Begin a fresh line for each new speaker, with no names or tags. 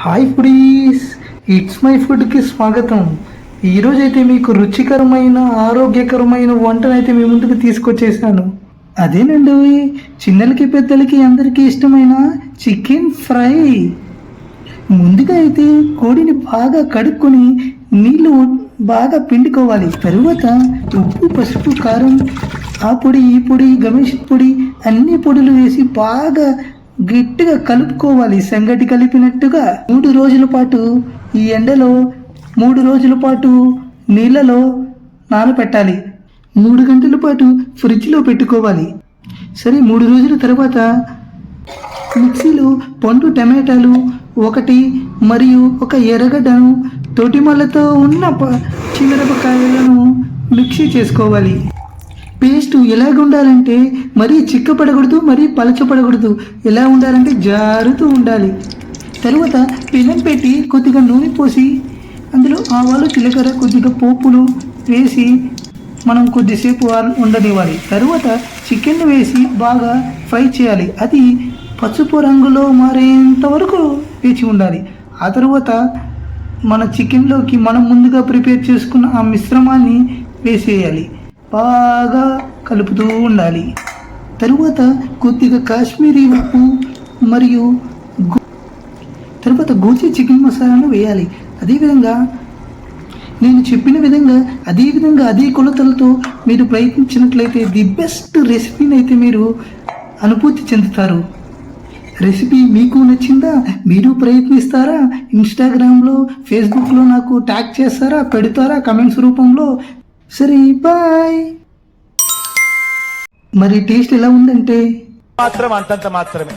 Hi foodies, it's my ఫుడ్కి స్వాగతం. ఈరోజైతే మీకు రుచికరమైన ఆరోగ్యకరమైన వంటనైతే మీ ముందుకు తీసుకొచ్చేసాను. అదేనండి, చిన్నలకి పెద్దలకి అందరికీ ఇష్టమైన చికెన్ ఫ్రై. ముందుగా అయితే కోడిని బాగా కడుక్కొని నీళ్ళు బాగా పిండుకోవాలి. తరువాత ఉప్పు, పసుపు, కారం, ఆ పొడి, ఈ పొడి, గమేష్ పొడి అన్ని పొడులు వేసి బాగా గట్టిగా కలుపుకోవాలి. సంగటి కలిపినట్టుగా 3 రోజుల పాటు ఈ ఎండలో 3 రోజుల పాటు నీళ్ళలో నానబెట్టాలి. 3 గంటల పాటు ఫ్రిడ్జ్లో పెట్టుకోవాలి. సరే, 3 రోజుల తర్వాత మిక్సీలో పండు టమాటాలు 1 మరియు ఒక ఎర్రగడ్డను తొటిమలతో ఉన్న చిన్నరపకాయలను మిక్సీ చేసుకోవాలి. పేస్ట్ ఎలాగ ఉండాలంటే మరీ చిక్కపడకూడదు, మరీ పలచపడకూడదు. ఎలా ఉండాలంటే జారుతూ ఉండాలి. తరువాత పెనం పెట్టి కొద్దిగా నూనె పోసి అందులో ఆవాలు, జీలకర్ర, కొద్దిగా పోపులు వేసి మనం కొద్దిసేపు ఉండనివ్వాలి. తరువాత చికెన్ వేసి బాగా ఫ్రై చేయాలి. అది పసుపు రంగులో మారేంత వరకు వేచి ఉండాలి. ఆ తర్వాత మన చికెన్లోకి మనం ముందుగా ప్రిపేర్ చేసుకున్న ఆ మిశ్రమాన్ని వేసేయాలి. బాగా కలుపుతూ ఉండాలి. తరువాత కొద్దిగా కాశ్మీరీ ఉప్పు మరియు తరువాత గోచి చికెన్ మసాలాను వేయాలి. అదేవిధంగా నేను చెప్పిన విధంగా అదే కొలతలతో మీరు ప్రయత్నించినట్లయితే ది బెస్ట్ రెసిపీని అయితే మీరు అనుభూతి చెందుతారు. రెసిపీ మీకు నచ్చిందా? మీరు ప్రయత్నిస్తారా? ఇన్స్టాగ్రామ్లో, ఫేస్బుక్లో నాకు ట్యాగ్ చేస్తారా, పెడతారా కమెంట్స్ రూపంలో? సరే, బాయ్. మరి టేస్ట్ ఎలా ఉందంటే
మాత్రం అంతంత మాత్రమే.